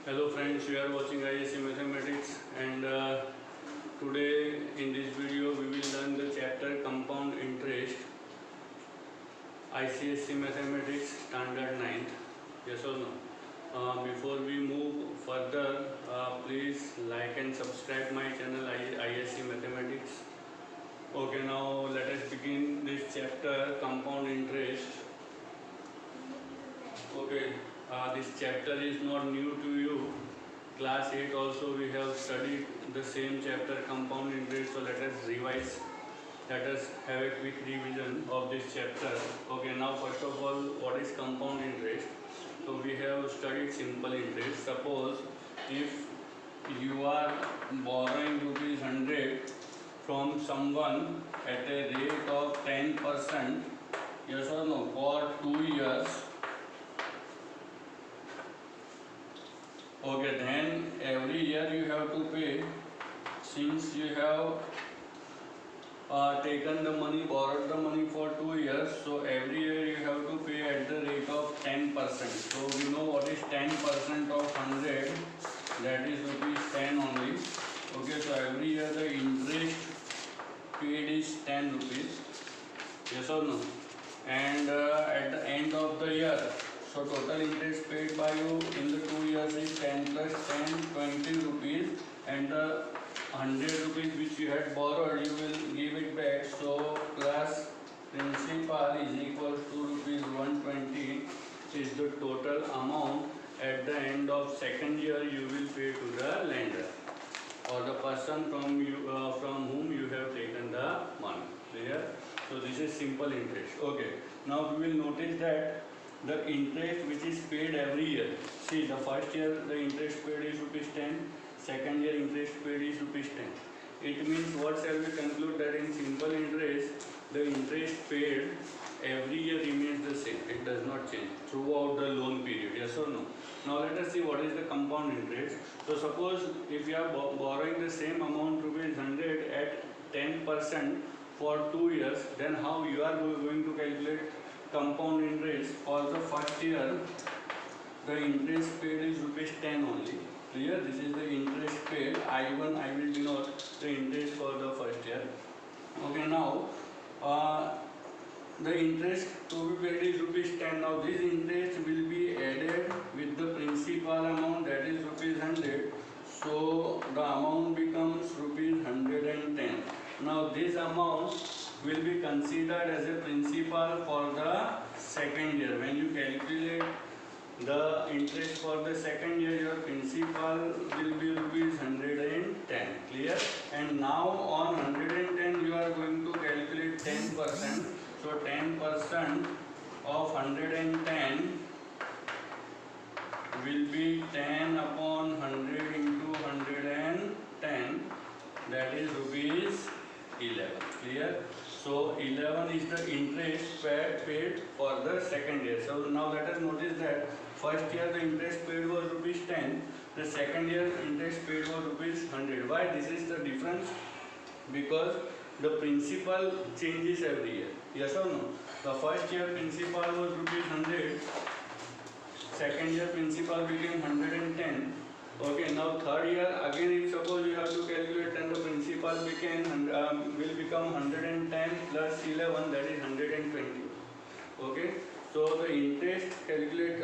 Hello friends, you are watching ISC Mathematics and today in this video we will learn the chapter Compound Interest, ICSC Mathematics Standard 9th. Yes or no? Before we move further, please like and subscribe my channel ISC Mathematics. Okay, now let us begin this chapter Compound Interest. Okay, this chapter is not new to you. Class 8 also we have studied the same chapter compound interest, so let us revise. Let us have a quick revision of this chapter. Okay, now first of all, what is compound interest? So we have studied simple interest. Suppose if you are borrowing rupees 100 from someone at a rate of 10%, yes or no, for 2 years. Okay, then every year you have to pay, since you have taken the money, borrowed the money for 2 years, so every year you have to pay at the rate of 10%. So we know what is 10% of 100, that is rupees 10 only. Okay, so every year the interest paid is 10 rupees, yes or no? And at the end of the year, so total interest paid by you in the 2 years is 10 plus 10, 20 rupees, and the 100 rupees which you had borrowed, you will give it back. So plus principal is equal to rupees 120 is the total amount at the end of second year you will pay to the lender or the person from whom you have taken the money. Clear? So this is simple interest. Okay. Now we will notice that the interest which is paid every year. See, the first year the interest paid is rupees 10, second year interest paid is rupees 10. It means what shall we conclude, that in simple interest the interest paid every year remains the same. It does not change throughout the loan period. Yes or no? Now let us see what is the compound interest. So suppose if you are borrowing the same amount rupees 100 at 10% for 2 years, then how you are going to calculate compound interest? For the first year the interest paid is rupees 10 only. Clear? This is the interest paid. I1 I will denote the interest for the first year. Okay, now the interest to be paid is rupees 10. Now this interest will be added with the principal amount, that is rupees 100. So the amount becomes rupees 110. Now this amount will be considered as a principal for the second year. When you calculate the interest for the second year, your principal will be rupees 110. Clear? And now on 110 you are going to calculate 10%. So 10% of 110 will be 10 upon 100 into 110, that is rupees 11. Clear? So 11 is the interest paid for the second year. So now let us notice that first year the interest paid was rupees 10, the second year interest paid was rupees 100. Why this is the difference? Because the principal changes every year. Yes or no? The first year principal was rupees 100, second year principal became 110. Okay, now third year again, if suppose you have to calculate, then the principal will become 110 plus 11, that is 120. Okay, so the interest calculated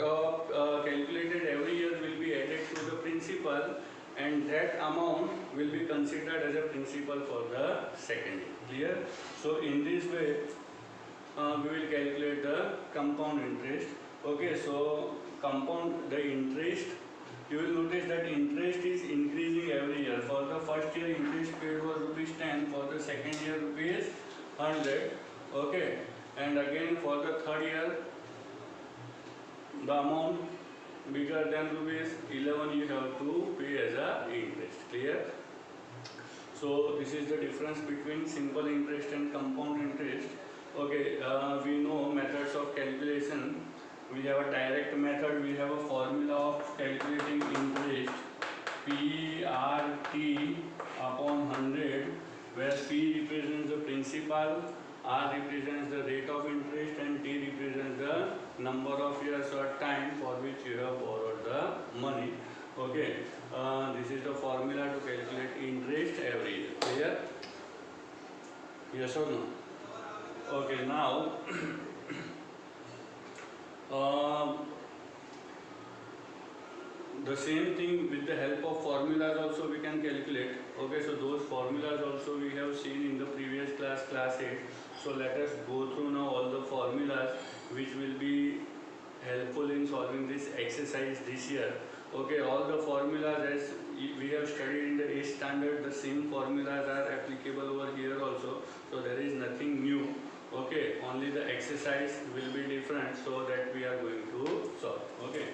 every year will be added to the principal, and that amount will be considered as a principal for the second year. Clear? So in this way we will calculate the compound interest. Okay, so the interest, you will notice that interest is increasing every year. For the first year interest paid was rupees 10, for the second year rupees 100. Okay, and again for the third year the amount bigger than rupees 11 you have to pay as a interest. Clear? So this is the difference between simple interest and compound interest. Okay, we know methods of calculation. We have a direct method, we have a formula of calculating interest, PRT upon 100, where P represents the principal, R represents the rate of interest, and T represents the number of years or time for which you have borrowed the money. Okay, this is the formula to calculate interest every year. Clear? Yes or no? Okay, now uh, the same thing with the help of formulas also we can calculate. Okay, so those formulas also we have seen in the previous class, class 8. So let us go through now all the formulas which will be helpful in solving this exercise this year. Okay, all the formulas as we have studied in the 8th standard, the same formulas are applicable over here also. So there is nothing new. Okay, only the exercise will be different, so that we are going to solve. Okay.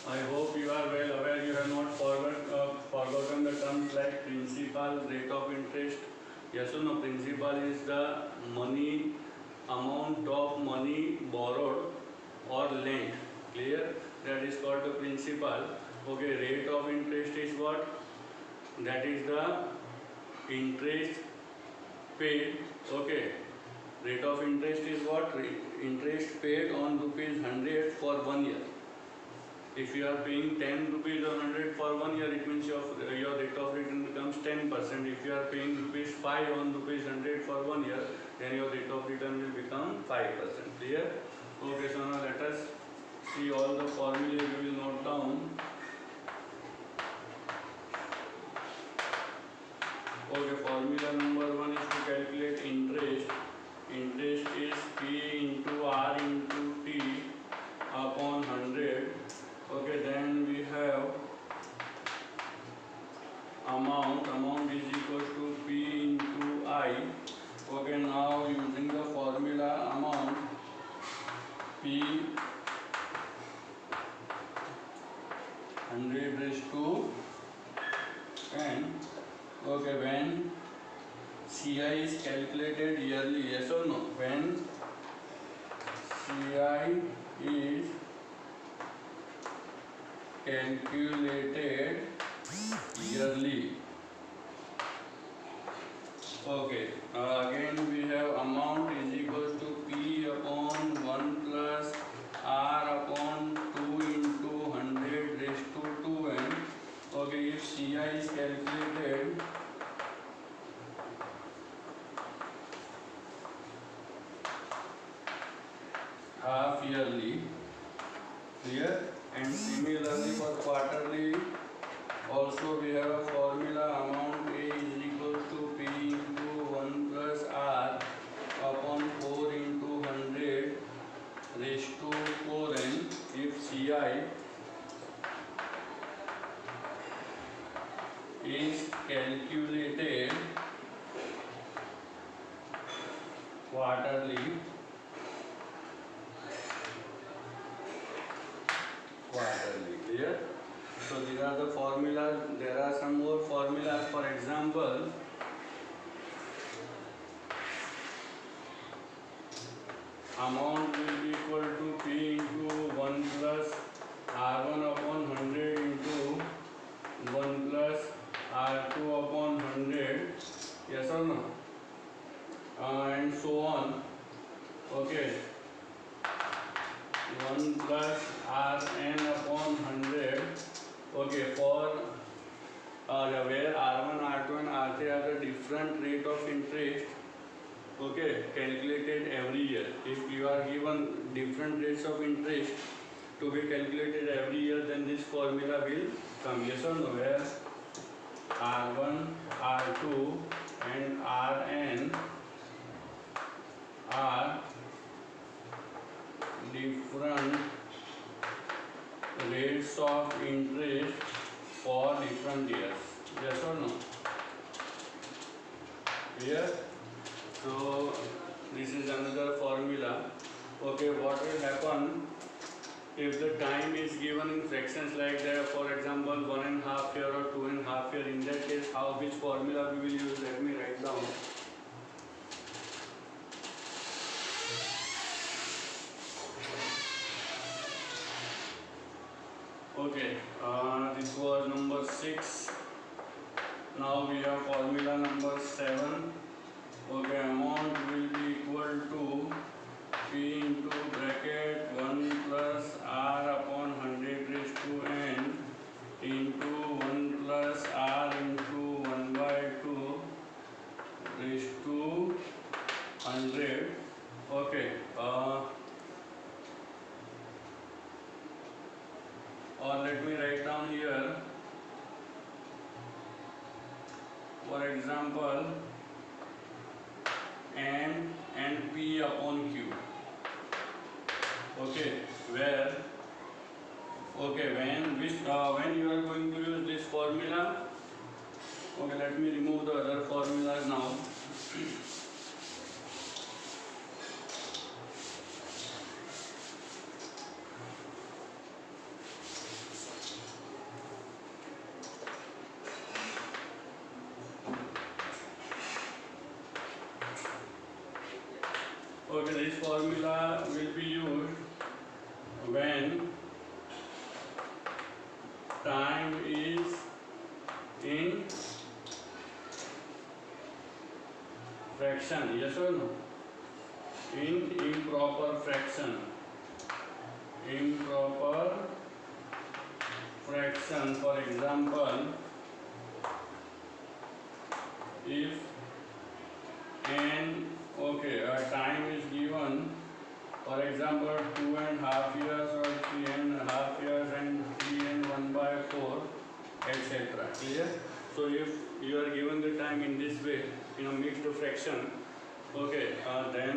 I hope you are well aware, you have not forgotten the terms like principal, rate of interest. Yes or no? Principal is the money, amount of money borrowed or lent. Clear? That is called the principal. Okay, rate of interest is what? That is the interest paid. Okay, rate of interest is what? Interest paid on rupees 100 for 1 year. If you are paying 10 rupees or 100 for 1 year, it means your rate of return becomes 10%. If you are paying rupees 5 on rupees 100 for 1 year, then your rate of return will become 5%. Clear? Okay, so now let us see all the formulae we will note down. Okay, formula number 1 is to calculate interest. Interest is P into R into T upon 100. Okay, then we have amount is equal to P into I. Okay, now using the formula amount, P 100 raised to n. Okay, when CI is calculated yearly, yes or no? When CI is calculated yearly. Okay, again we have amount is equal to P upon 1 plus R upon 2 into 100 raised to 2n. Okay, if CI is calculated half yearly, clear? And similarly for quarterly also we have a formula, amount A is equal to P into 1 plus R upon 4 into 100 raised to 4n. If CI is calculated quarterly, clear? So these are the formulas. There are some more formulas. For example, amount will be equal to P into 1 plus R1 upon 100 into 1 plus R2 upon 100. Yes or no? And so on. Okay. 1 plus Rn upon 100. Okay, for where R1, R2 and R3 are the different rate of interest, okay, calculated every year. If you are given different rates of interest to be calculated every year, then this formula will come. Yes or no? Where R1, R2 and Rn are different rates of interest for different years. Yes or no? Clear? So this is another formula. Okay, what will happen if the time is given in fractions like that, for example 1.5 year or 2.5 year? In that case, which formula we will use? Let me write down. Okay, this was number 6. Now we have formula number 7. Okay, amount will be equal to P into bracket 1 plus R upon 100 raised to n into 1 plus R into 1 by 2 raised to 100. Okay, or let me write down here, for example, n and P upon Q. Okay, where when you are going to use this formula. Okay, let me remove the other formulas now. Okay, this formula will be used when time is in fraction, yes or no? In improper fraction. Improper fraction, for example, if n, time is given, for example 2.5 years or 3.5 years and 3 and 1 by 4, etc. Clear? So if you are given the time in this way, in a mixed fraction, then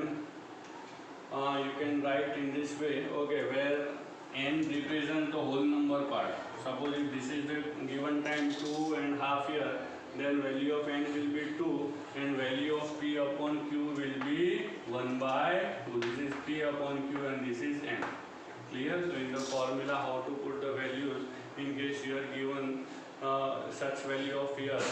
you can write in this way, where n represents the whole number part. Suppose if this is the given time 2.5 years, then value of n will be 2 and value of P upon Q will be 1 by 2. This is P upon Q and this is n. Clear? So in the formula how to put the values in case you are given such value of years,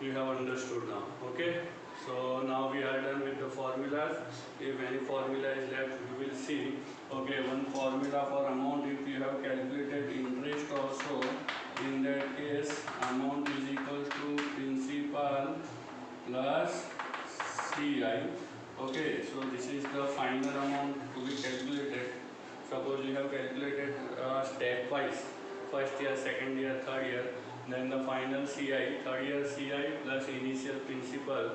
you have understood now. Okay? So now we are done with the formulas. If any formula is left, we will see. One formula for amount, if you have calculated interest also, in that case amount is equal to principal plus CI. Okay, so this is the final amount to be calculated. Suppose you have calculated stepwise, first year, second year, third year, then the final CI, third year CI plus initial principal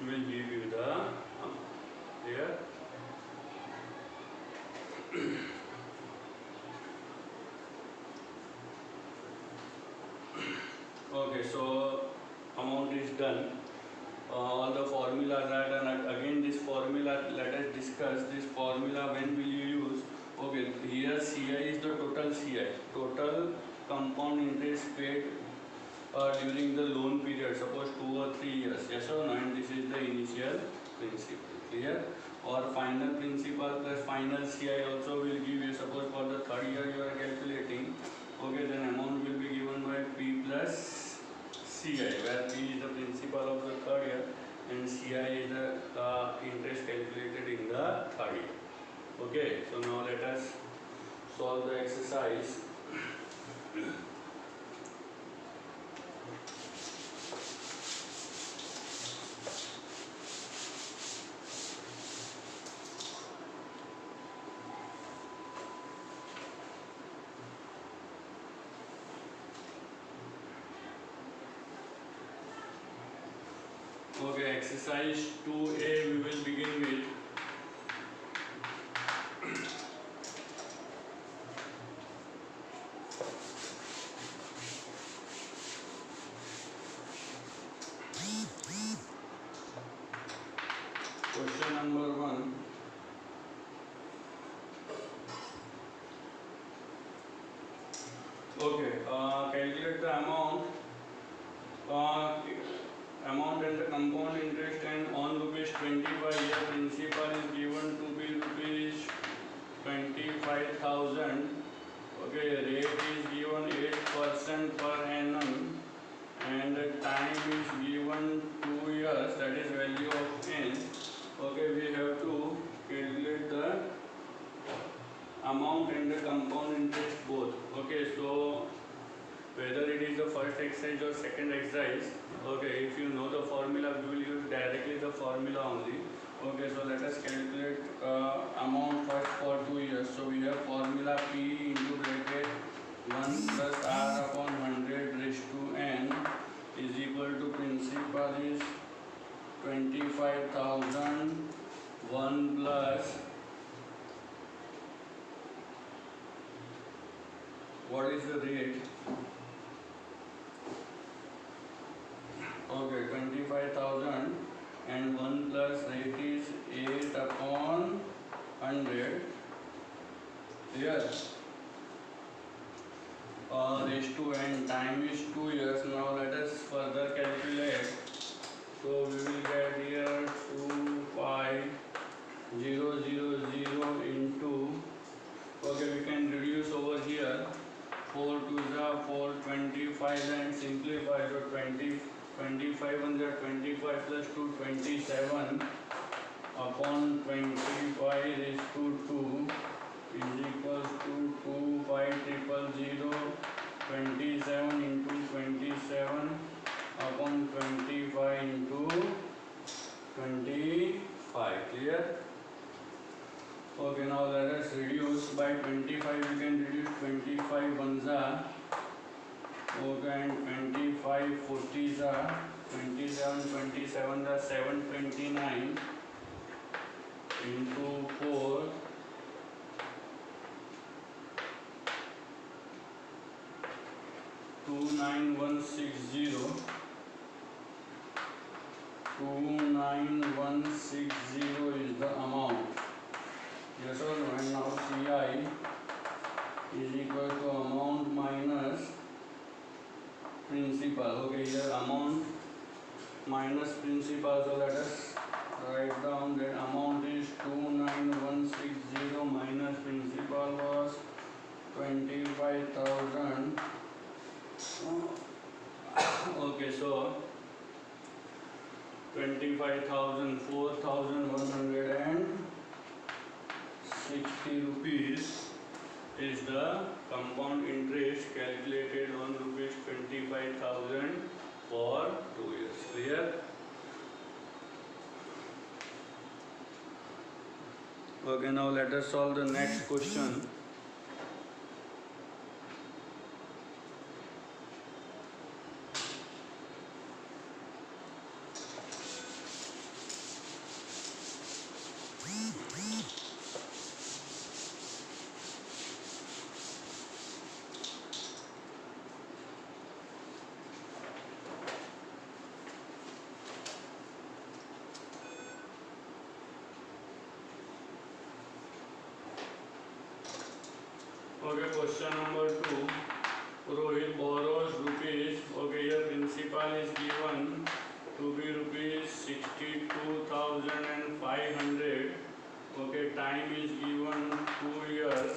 will give you the amount. Here. Okay, so amount is done. All the formulas are done. Again, this formula, let us discuss this formula. When will you use? Okay, here CI is the total CI, total compound interest paid during the loan period, suppose 2 or 3 years, yes or no, and this is the initial principal. Clear? Or final principal plus final CI also will give you, suppose for the third year you are calculating, then amount will be given by P plus CI, where P is the principal of the third year and CI is the interest calculated in the third year. Okay, so now let us solve the exercise. Okay, exercise 2A we will begin with. Question number 1. Calculate the amount and the compound interest and on rupees 25 year principal is given to be rupees 25,000. Rate is given 8% per annum and the time is given 2 years, that is value of n. We have to calculate the amount and the compound interest both. So whether it is the first exercise or second exercise. Okay, if you know the formula, we will use directly the formula only. Okay, so let us calculate amount first for 2 years. So we have formula P into bracket 1 plus R upon 100 raised to n is equal to principal is 25,000, 1 plus what is the rate? Okay, 25,000 and 1 plus rate is 8 upon 100. Yes. Raised to n, time is 2 years. Now let us further calculate. So we will get here 25000 into, okay, we can reduce over here. 4 2s are 4, 25 and simplify. So 25 1 25 plus 2 27 upon 25 raised to 2 is equals to 25000 27 into 27 upon 25 into 25. Clear? Okay, now let us reduce by 25. We can reduce 25 ones are, okay, and 25 40s are 27, 27 are 729 into 4 29160 is the amount. Yes or no? And now CI is equal to amount minus principal. Okay, here amount minus principal. So let us write down that amount is 29160 minus principal was 25,000. Okay, so 25,000, 4,160 rupees is the compound interest calculated on rupees 25,000 for 2 years. Clear? Okay, now let us solve the next question. Okay, question number 2. Rohit borrows rupees. Okay, here principal is given to be rupees 62,500. Okay, time is given 2 years.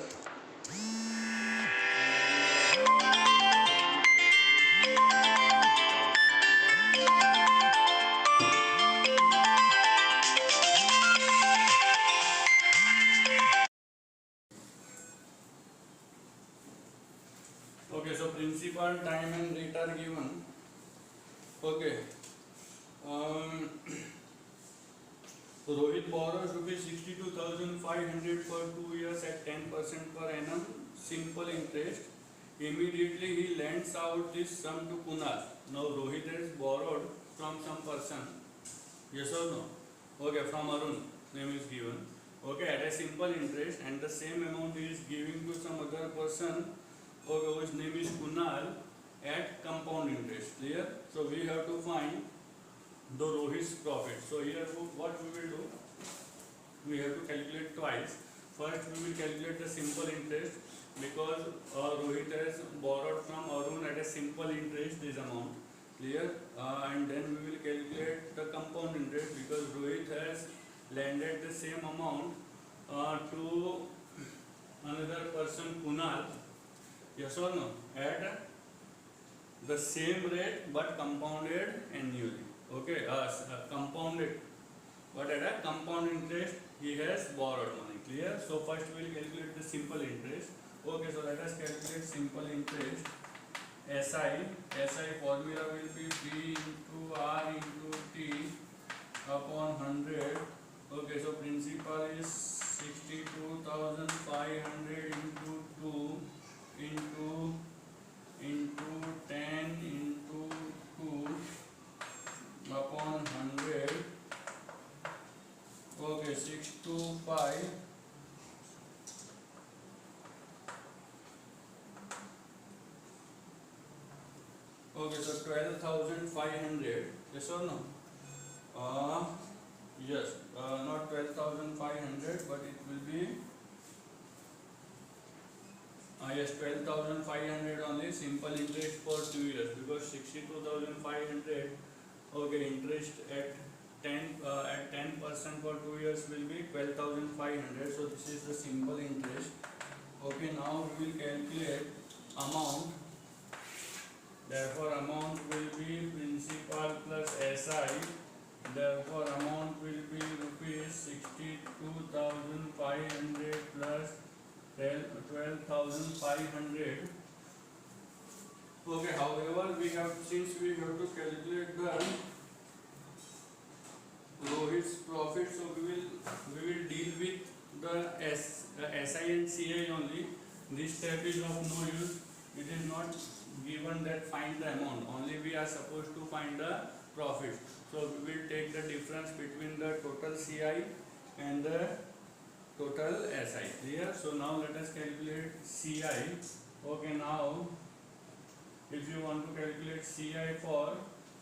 Okay, so principal, time and rate are given. Okay. Rohit borrows rupees 62,500 for 2 years at 10% per annum, simple interest. Immediately he lends out this sum to Kunal. Now Rohit has borrowed from some person. Yes or no? Okay, from Arun, name is given. Okay, at a simple interest, and the same amount he is giving to some other person, okay, whose name is Kunal, at compound interest. Clear? So we have to find the Rohit's profit. So here what we will do, we have to calculate twice. First we will calculate the simple interest because Rohit has borrowed from Arun at a simple interest this amount. Clear? And then we will calculate the compound interest because Rohit has lended the same amount to another person, Kunal. Yes or no? At the same rate but compounded annually. Okay, compounded, but at a compound interest he has borrowed money. Clear? So first we will calculate the simple interest. Okay, so let us calculate simple interest. SI formula will be P into R into T upon 100. Okay, so principal is 62,500 into 2 into 10 into 2 upon 100. Okay, 625. Okay, so 12,500. Yes or no? Yes. Not 12,500, but it will be yes, 12,500 only. Simple interest for 2 years, because 62,500. Okay, interest at 10% for 2 years will be 12,500. So this is the simple interest. Okay, now we will calculate amount. Therefore, amount will be principal plus SI. Therefore, amount will be rupees 62,500 plus 12,500. Okay, however, since we have to calculate the Rohit's profit, so we will deal with the SI and CI only. This step is of no use. It is not given that find the amount. Only we are supposed to find the profit. So we will take the difference between the total CI and the total SI. Clear? So now let us calculate CI. Okay, now if you want to calculate CI for,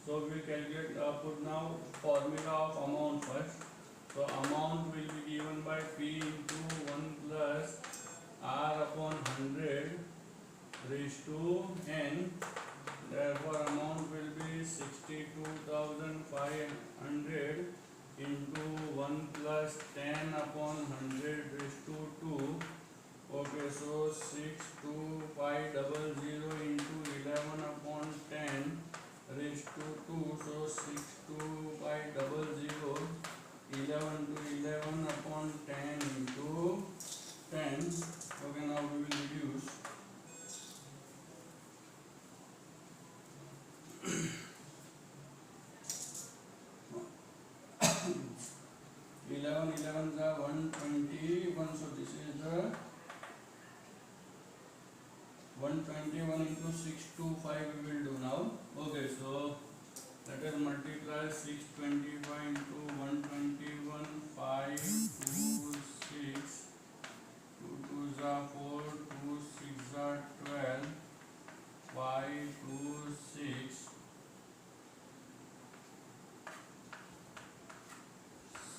so we will calculate, put now formula of amount first. So amount will be given by P into 1 plus R upon 100 raised to n. Therefore, amount will be 62,500 into 1 plus 10 upon 100 raised to 2. Okay, so 62500 into 11 upon 10 raised to 2. So 62500, 11 to 11 upon 10 into 10. Okay, now we will reduce. 11 11s are 121, so this is the 121 into 625 we will do now. Okay, so let us multiply 625 into 121, 5, 2, 6, 2 2s are 4, 2 6 are 12, 5, 2, 6,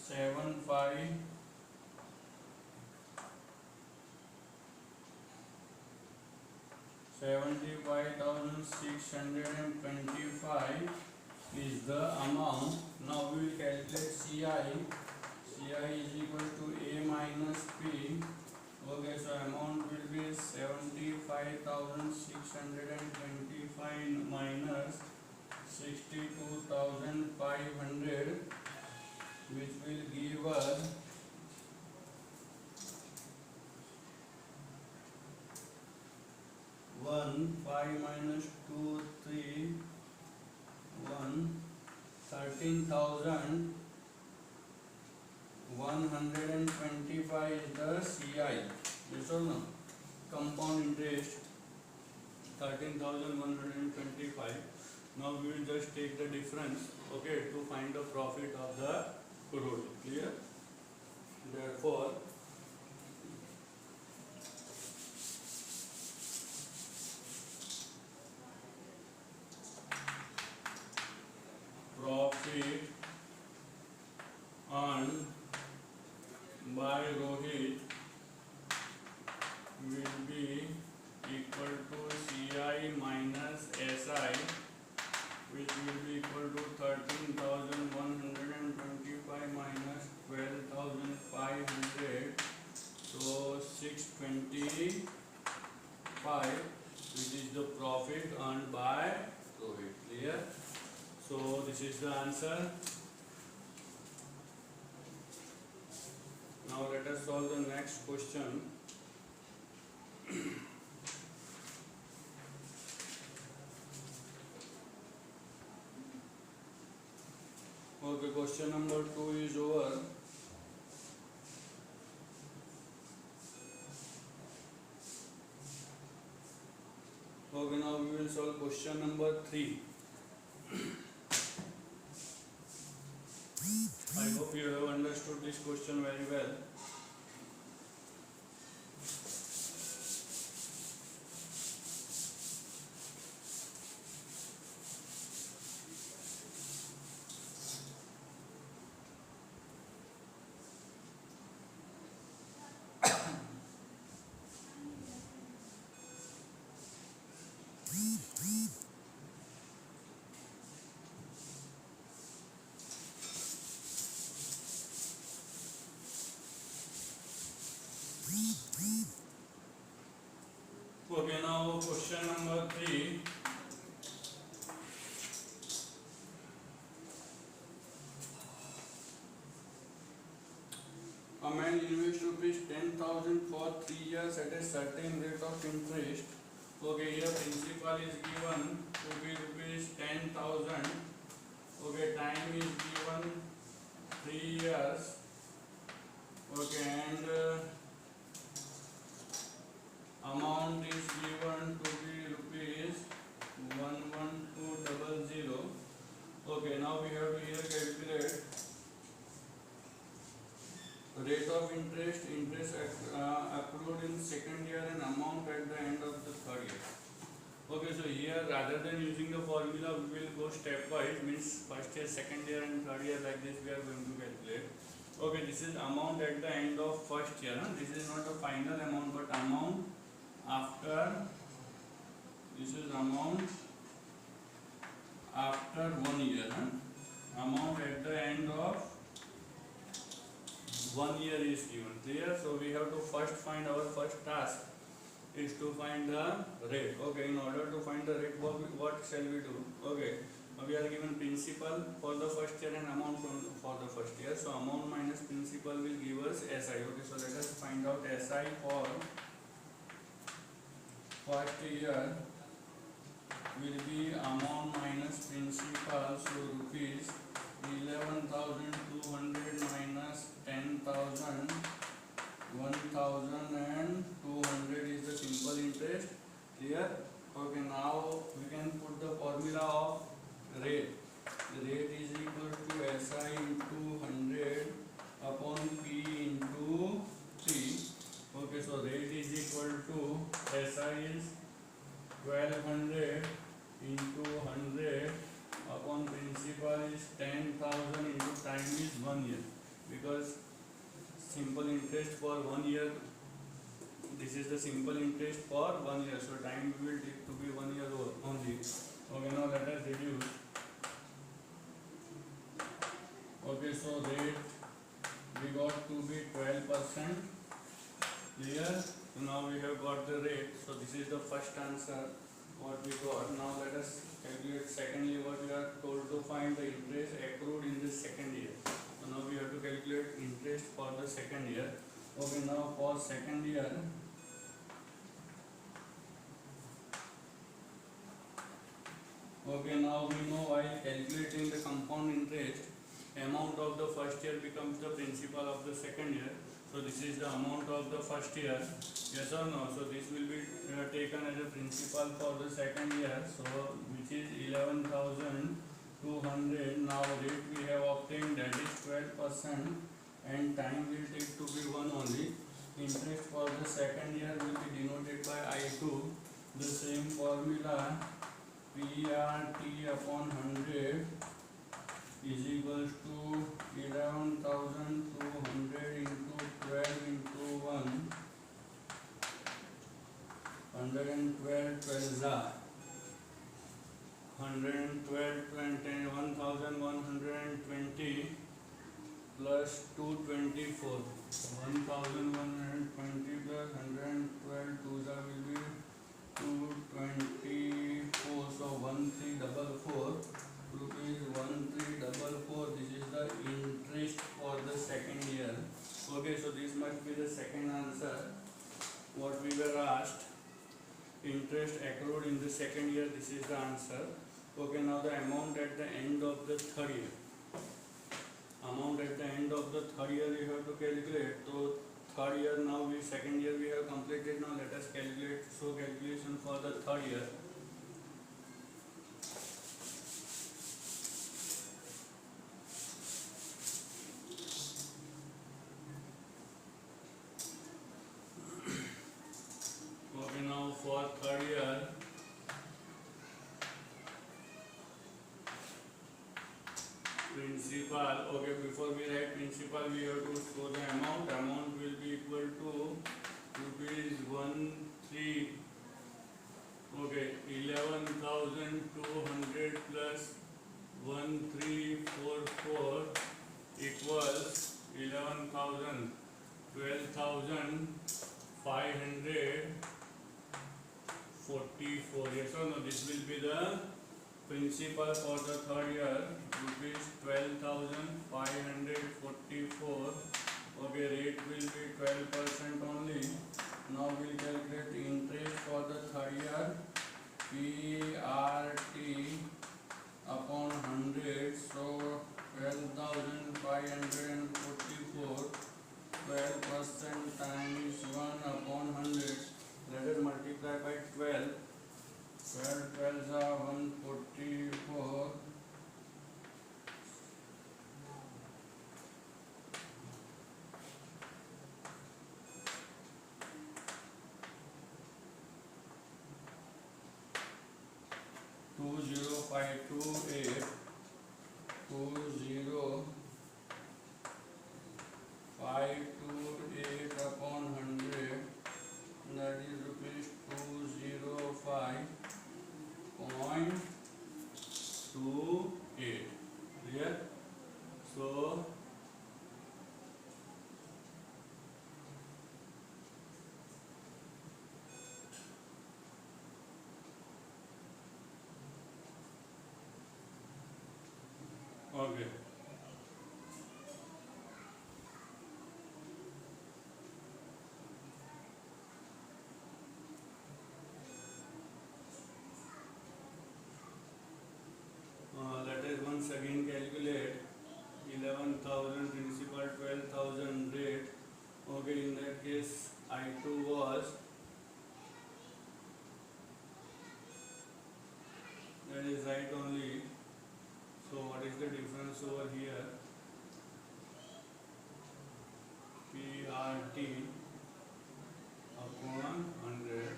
7, 5, 75,625 is the amount. Now we will calculate CI. CI is equal to A minus P. Okay, so amount will be 75,625 minus 62,500, which will give us 1, 5 minus 2, 3, 1, 13,125 is the CI. Yes or no? Compound interest 13,125. Now we will just take the difference, okay, to find the profit of the crude. Clear? Therefore, profit earned by Rohit will be equal to CI minus SI, which will be equal to 13,125 minus 12,500, so 625, which is the profit earned by Rohit. Clear? So this is the answer. Now let us solve the next question. Okay, question number 2 is over. Okay, now we will solve question number 3. I hope you have understood this question very well. Okay, now question number 3. A man invests rupees 10,000 for 3 years at a certain rate of interest. Okay, here principal is given to be rupees 10,000. Okay, time is given 3 years. Okay, and amount is given to be rupees 11200. Okay, now we have to here calculate rate of interest accrued in second year and amount at the end of the third year. Okay, so here rather than using the formula we will go stepwise, means first year, second year and third year, like this we are going to calculate. Okay, this is amount at the end of first year. This is not the final amount but amount after, this is amount after 1 year. Amount at the end of 1 year is given. Clear? So we have to first find, our first task is to find the rate. Okay, in order to find the rate, what shall we do? Okay, we are given principal for the first year and amount for the first year. So amount minus principal will give us SI. Okay, so let us find out SI for first year will be amount minus principal. So rupees 11,200 minus 10,000, 1,200 is the simple interest. Clear? Okay, now we can put the formula of rate. The rate is equal to SI into 100 upon P into 3. Okay, so rate is equal to SI is 1200 into 100 upon principal is 10,000 into time is 1 year, because simple interest for 1 year, this is the simple interest for 1 year, so time we will take to be 1 year only. Okay, now let us reduce. Okay, so rate we got to be 12%. Clear? So now we have got the rate. So this is the first answer what we got. Now let us calculate secondly what we are told to find the interest accrued in the second year. So now we have to calculate interest for the second year. Okay, now for second year, okay, now we know while calculating the compound interest, amount of the first year becomes the principal of the second year. So this is the amount of the first year, yes or no? So this will be taken as a principal for the second year, so which is 11,200. Now rate we have obtained, that is 12%, and time will take to be 1 only. Interest for the second year will be denoted by I2. The same formula, PRT upon 100 is equals to 11,200 into 12 into 1, 112 12 112 20, 1,120 plus 224, 1,120 plus 112 2 will be 224. So 1344 rupees 1344. This is the interest for the second year. Okay, so this must be the second answer what we were asked. Interest accrued in the second year, this is the answer. Okay, now the amount at the end of the third year. amount at the end of the third year you have to calculate. So third year now, we second year we have completed. Now let us calculate. So calculation for the third year. Okay, now for third year, principal. Okay, before we write principal, we have to show the amount. Amount will be equal to rupees 13. Okay, 11,200 plus 1344 equals 11,000, 12,544. Yes or no? This will be the principal for the third year, rupees 12,544. Okay, rate will be 12% only. Now we'll calculate the interest for the third year. PRT upon 100. So 12,544. 12% times 1 upon 100. Let us multiply by 12. 12 12s are 144. Two zero five two eight 20528 upon 100. That is rupees 205.28. Clear? So okay. Let us once again calculate. 11,000 principal, 12,000 rate. Okay, in that case I2 was, that is right only. So what is the difference over here? PRT upon 100.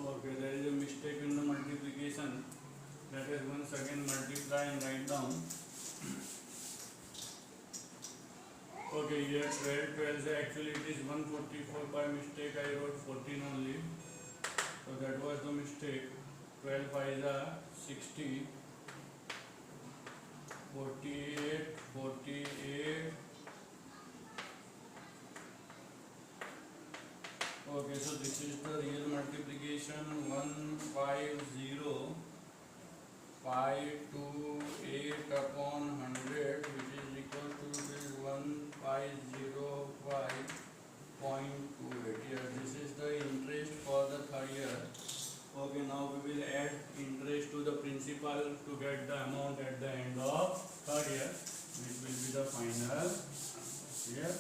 Okay, there is a mistake in the multiplication. Let us once again multiply and write down. Okay, here 12 12, actually it is 144. By mistake I wrote 14 only. So that was the mistake. 12 5s are 60. 48 48. Okay, so this is the real multiplication. 150,528 upon 100, which is equal to 1505.28. Here, this is the interest for the third year. Okay, now we will add interest to the principal to get the amount at the end of third year, which will be the final year.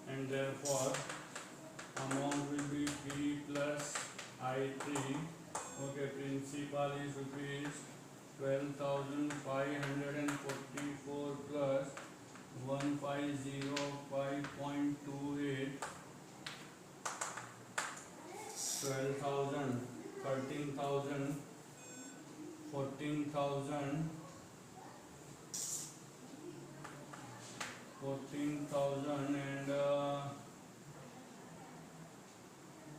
And therefore amount will be P plus I3. Okay, principal is rupees 12,544 plus 1505.28. 12,000, 13,000, 14,000, 14,000 and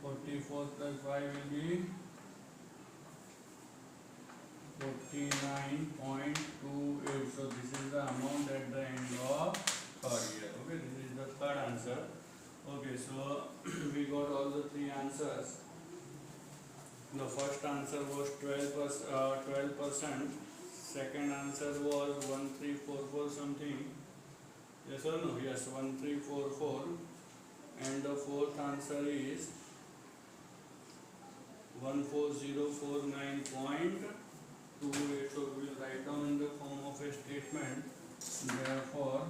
44 plus 5 will be 49.28. So this is the amount at the end of third year. Okay, this is the third answer. Okay, so we got all the three answers. The first answer was 12%. Second answer was 1344 something. Yes or no? Yes, 1344. And the fourth answer is 14049.28. So we will write down in the form of a statement. Therefore,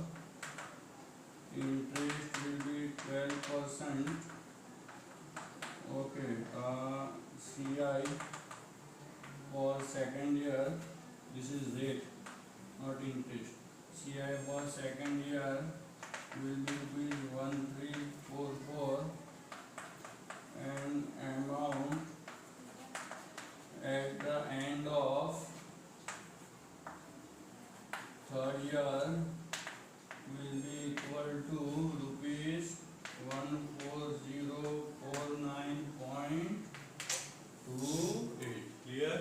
interest will be 12%. Okay, CI for second year, this is rate, not interest. CI for second year will be rupees 1344, and amount at the end of third year will be equal to rupees 14049.28. Clear?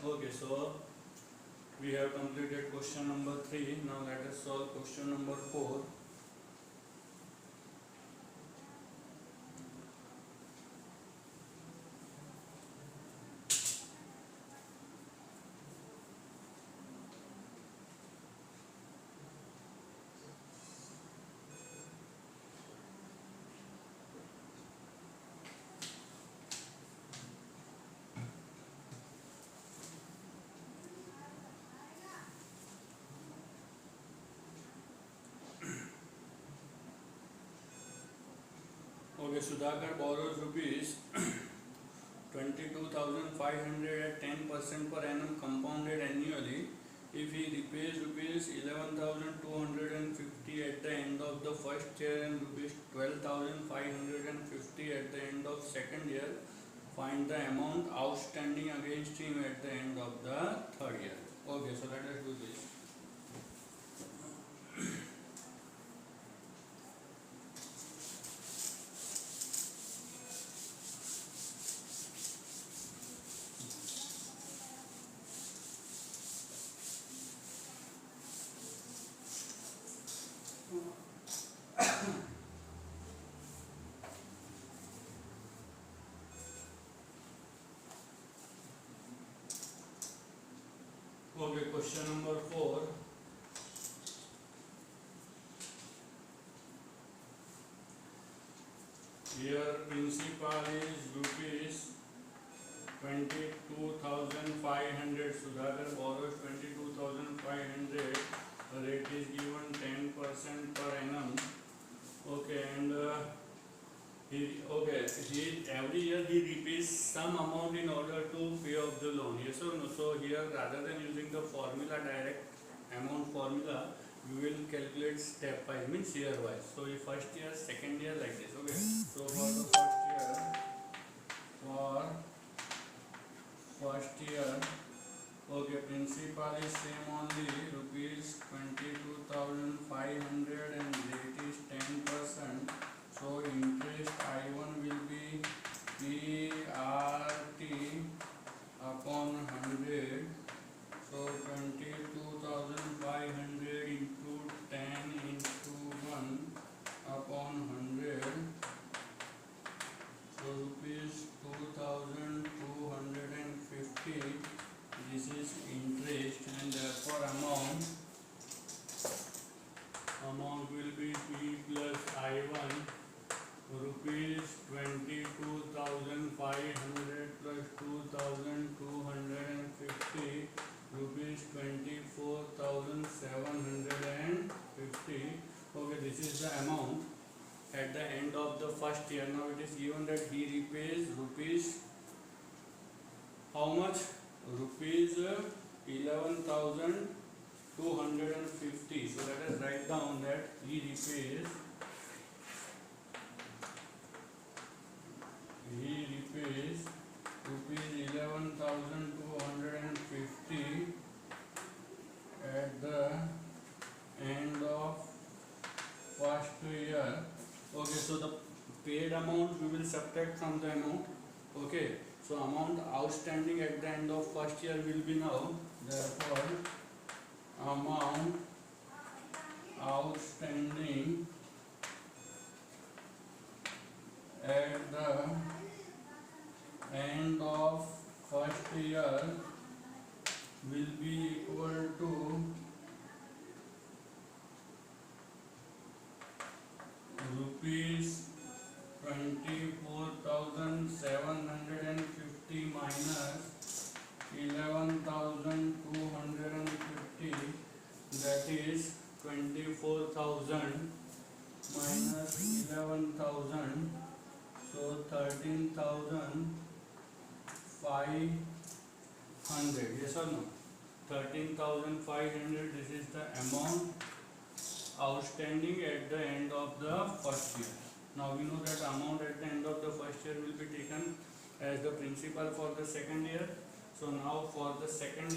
Okay, so we have completed question number 3. Now let us solve question number 4. Okay, Sudhakar borrows rupees 22,500 at 10% per annum compounded annually. If he repays rupees 11,250 at the end of the first year and rupees 12,550 at the end of second year, find the amount outstanding against him at the end of the third year. Okay, so let us do this. Okay, question number 4. Here principal is rupees 22,500. Sudhakar borrows 22,500. Rate is given 10% per annum. Okay, and he every year he repays some amount in order to pay off the loan. Yes or no? So here, rather than using the formula, direct amount formula, we will calculate step wise, means year wise. So first year, second year, like this. Okay. So for the first year, okay, principal is same only, rupees 22,500, and rate is 10%. So interest I1 will be PRT upon 100. So 22,500 into 10 into 1 upon 100. So rupees 2,250. This is interest, and therefore amount will be P plus I1, rupees 22,500 plus 2,250, rupees 24,750. Okay, this is the amount at the end of the first year. Now it is given that he repays rupees, how much? Rupees 11,250. So let us write down that he repays rupees 11,250 at the end of first year. Okay, so the paid amount we will subtract from the amount. Okay, so amount outstanding at the end of first year will be now, therefore amount outstanding at the end of first year will be equal to rupees 24,750 13,500. Yes or no? 13,500. This is the amount outstanding at the end of the first year. Now we know that amount at the end of the first year will be taken as the principal for the second year. So now for the second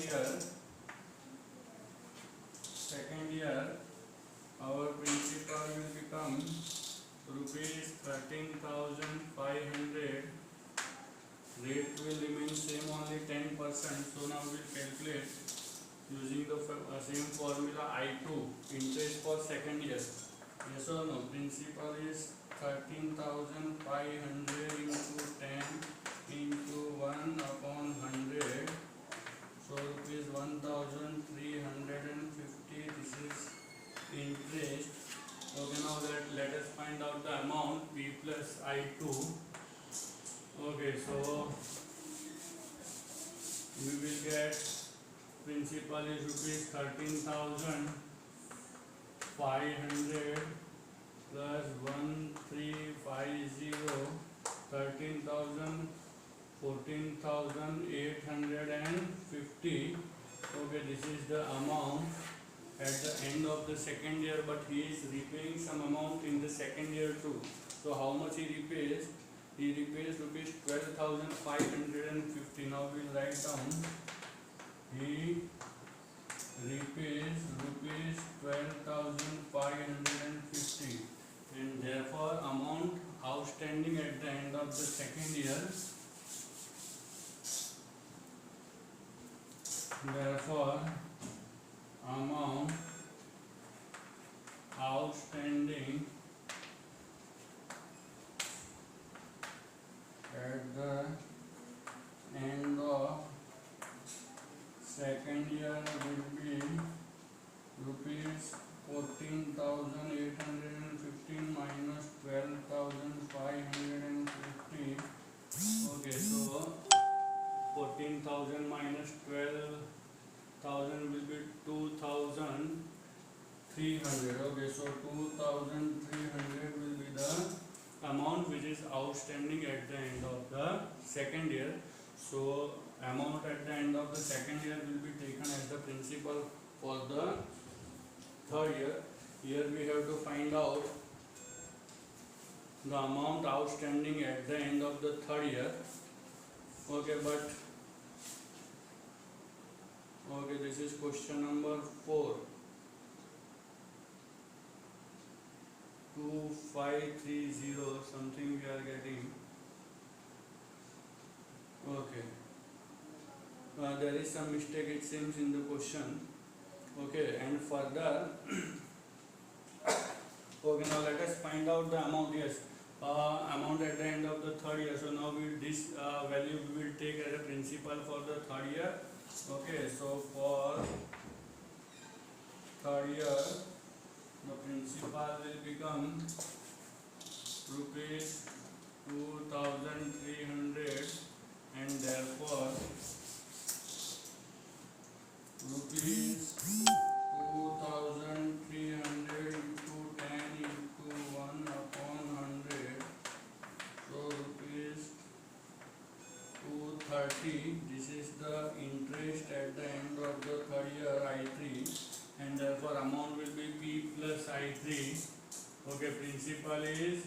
year, our principal will become rupees 13,500. Rate will remain same, only 10%. So now we will calculate using the same formula I2, interest for second year. Yes or no? Principal is 13,500 into 10 into 1 upon 100. So rupees 1,350. This is interest. Okay, now let us find out the amount P plus I2. Okay, so we will get principal is rupees 13,500 plus 1,350, 13,000, 14,850. Okay, this is the amount at the end of the second year, but he is repaying some amount in the second year too. So how much he repays? He repays rupees 12,550. Now we will write down he repays rupees 12,550, and therefore amount outstanding at the end of the second year, therefore amount outstanding at the end of second year will be rupees 14,815 minus 12,550. Okay, so 14,000 minus 12,000 will be 2,300. Okay, so 2,300 will be the amount which is outstanding at the end of the second year. So amount at the end of the second year will be taken as the principal for the third year. Here we have to find out the amount outstanding at the end of the third year. Okay, this is question number 4. 2530 something we are getting. Okay, there is some mistake it seems in the question. Okay, and further okay, now let us find out the amount. Yes, amount at the end of the third year. So now this value we will take as a principal for the third year. Okay, so for third year the principal will become rupees 2,300, and therefore rupees 2,300 into 10 into 1 upon 100. So rupees 230. This is the interest at the end of the third year I3, and therefore amount will be P plus I3. Okay, principal is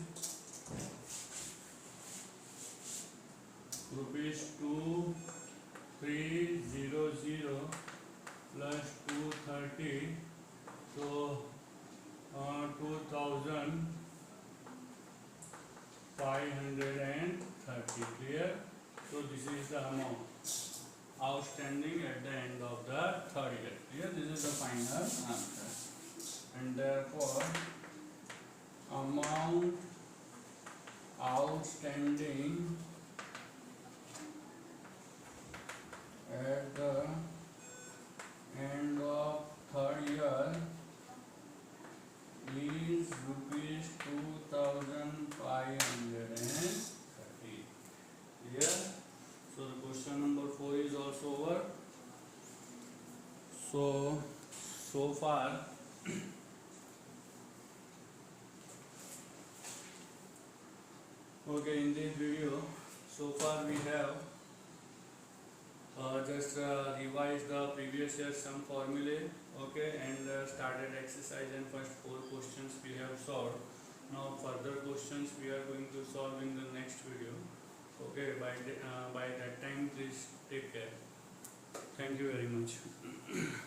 rupees 2,300 plus 230, so 2,530. Clear? So this is the amount outstanding at the end of the third year. Clear? This is the final answer, and therefore amount outstanding at the end of third year is rupees 2,530. Clear? So the question number 4 is also over. So far okay, in this video just revise the previous year sum formulae, okay, and started exercise, and first 4 questions we have solved. Now further questions we are going to solve in the next video. Okay, by that time please take care. Thank you very much.